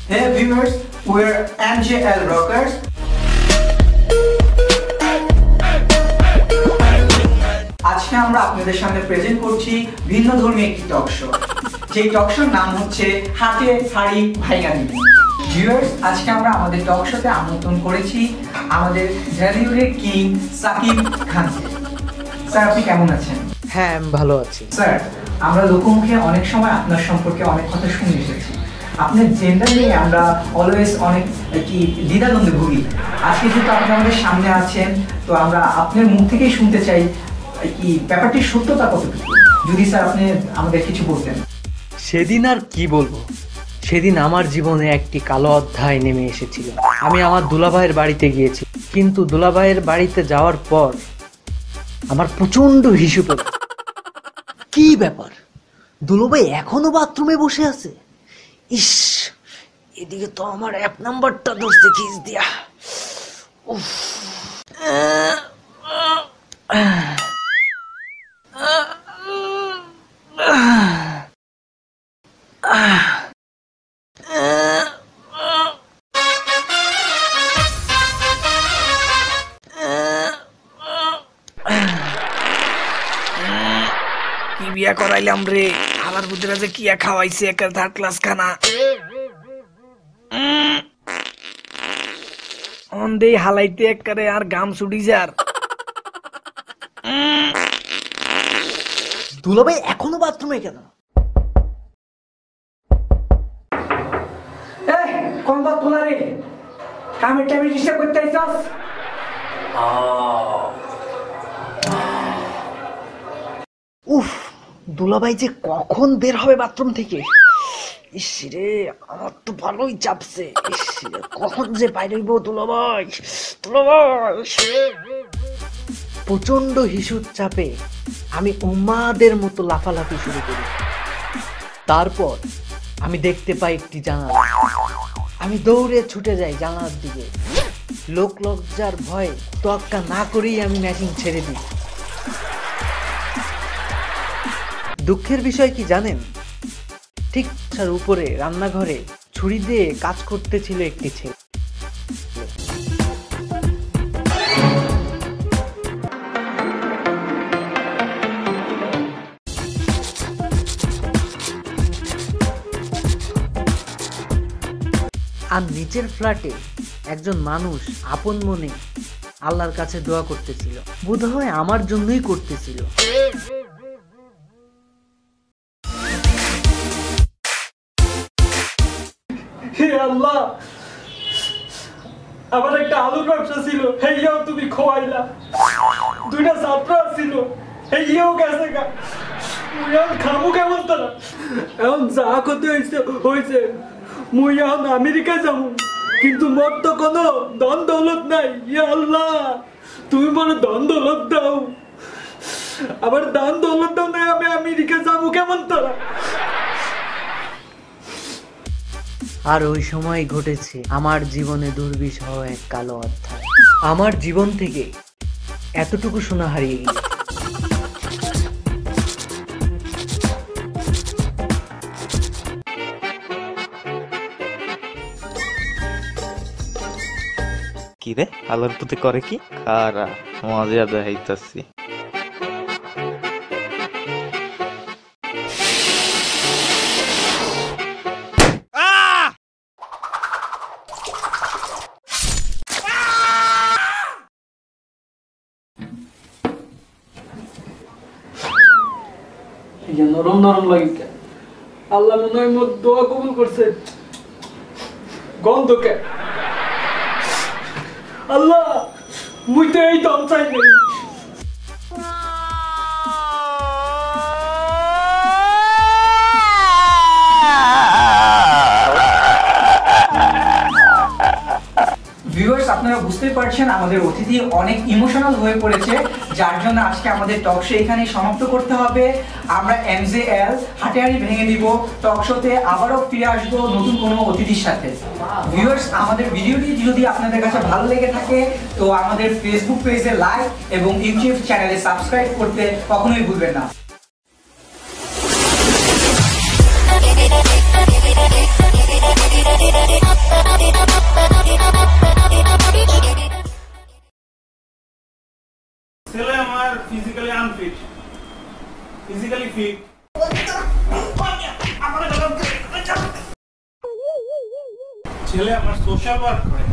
Hey viewers, we're MJL Rockers. আজকে আমরা আপনাদের সামনে প্রেজেন্ট করছি ভিন্ন ধর্মী একটি টক শো। যেই টক শোর নাম হচ্ছে হাটে হাড়ি ভাইঙা দিবি। ভিউয়ার্স, আজকে আমরা আমাদের টক শোতে আমন্ত্রণ করেছি আমাদের ঢালিউডের কিং সাকিব খানকে। স্যার, আপনি কেমন আছেন? হ্যাঁ, আমি ভালো আছি। স্যার, আমরা লোকমুখে অনেক সময় আপনার সম্পর্কে অনেক কথা শুনে এসেছি। আপনার জেন্ডার নিয়ে আমরা অলওয়েজ অনেক কি দ্বিধাদ্বন্দ্বে ভুগি। আজকে যেহেতু আপনি আমাদের সামনে আছেন, তো আমরা আপনার মুখ থেকেই শুনতে চাই কি ব্যাপারটির সত্যতা কতটুকু, যদি স্যার আপনি আমাদের কিছু বলতেন। সেদিন আর কি বলবো, সেদিন আমার জীবনে একটি কালো অধ্যায় নেমে এসেছিল। আমি আমার দুলাভাইয়ের বাড়িতে গিয়েছি, কিন্তু দুলাভাইয়ের বাড়িতে যাওয়ার পর আমার প্রচন্ড হিসু পেল। কি ব্যাপার, দুলাভাই এখনো বাথরুমে বসে আছে? ইস, এদিকে তো আমার এক নাম্বারটা ধরছে খিস দিয়া। উফ, কি বিয়া করাইলাম রে, আমার বুদ্ধরা যে কিয়া খাওয়াইছে একের থার্ড ক্লাস খানা। অন্ধে হালাইতে একবারে আর গাম ছুটি যার। দুলাভাই এখনো বাথরুমে কেন? এই কোন বাত তোলা রে, কামের টাইমে ডিস্টার্ব করতে আইছস? উফ, দুলাভাই যে কখন বের হবে বাথরুম থেকে। ইস রে, আমার তো ভালোই চাপছে। ইস রে, কখন যে বাইরে হইব দুলাভাই। দুলাভাই, প্রচন্ড হিসুর চাপে আমি উম্মাদের মতো লাফালাফি শুরু করি। তারপর আমি দেখতে পাই একটি জানালা। আমি দৌড়ে ছুটে যাই জানালার দিকে। লোক লজ্জার ভয়ে তোয়াক্কা না করেই আমি ম্যাচিং ছেড়ে দিই। দুঃখের বিষয় কি জানেন, ঠিক তার উপরে রান্নাঘরে ছুরি দিয়ে কাজ করতেছিল একটি ছেলে। আর নিচের ফ্ল্যাটে একজন মানুষ আপন মনে আল্লাহর কাছে দোয়া করতেছিল, বোধহয় আমার জন্যই করতেছিল। হে আল্লাহ, আমার একটা আলুর ব্যবসা ছিল, হেইয়াও তুমি খোয়াইলা। দুইটা ছাত্র ছিল, হেইয়াও গেছে গা। মুই এখন খামু কেমন তারা? এখন যা ক্ষতি হয়েছে হয়েছে, মুই এখন আমেরিকায় যাবো, কিন্তু মোর তো কোনো ধন দৌলত নাই। ইয়া আল্লাহ, তুমি মনে ধন দৌলত দাও। আবার ধন দৌলত দাও নাই, আমি আমেরিকা যাবো কেমন তারা? আর ওই সময় ঘটেছে আমার জীবনে দুর্বিষহ এক কালো অধ্যায়। আমার জীবন থেকে এতটুকু সোনা হারিয়ে গেল। কি রে, আলোর পুতে করে কি? খারা মজা দেখাইতাছি। নরম নরম লাগে, আল্লাহ মনে হয় মোর দোয়া কবুল করছে। গন্ধ কে? আল্লাহ, মুই তো এই দম চাই নাই। ভিউয়ার্স, আপনারা বুঝতেই পারছেন আমাদের অতিথি অনেক ইমোশনাল হয়ে পড়েছে, যার জন্য আজকে আমাদের টক শো এখানে সমাপ্ত করতে হবে। আমরা MJL হাটে হাড়ি ভেঙে দিব টক শোতে আবারও ফিরে আসবো নতুন কোনো অতিথির সাথে। ভিউয়ার্স, আমাদের ভিডিওটি যদি আপনাদের কাছে ভালো লেগে থাকে তো আমাদের ফেসবুক পেজে লাইক এবং ইউটিউব চ্যানেলে সাবস্ক্রাইব করতে কখনোই ভুলবেন না। ছেলে আমার ফিজিক্যালি আনফিট, ফিজিক্যালি ফিট। ছেলে আমার সোশ্যাল ওয়ার্ক করে,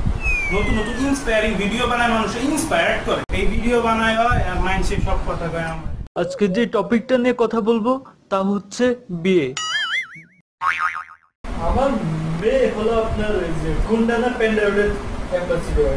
নতুন নতুন ইন্সপায়ারিং ভিডিও বানায়, মানুষ ইন্সপায়ার্ড করে। এই ভিডিও বানায় হয় আর মাইন্ডসেট সব কথা কয় আমার। আজকে যে টপিকটা নিয়ে কথা বলবো তা হচ্ছে বিয়ে। আমার মেয়ে হলো আপনার গুন্ডানা পেন্ডারের অ্যাম্বাসিডর।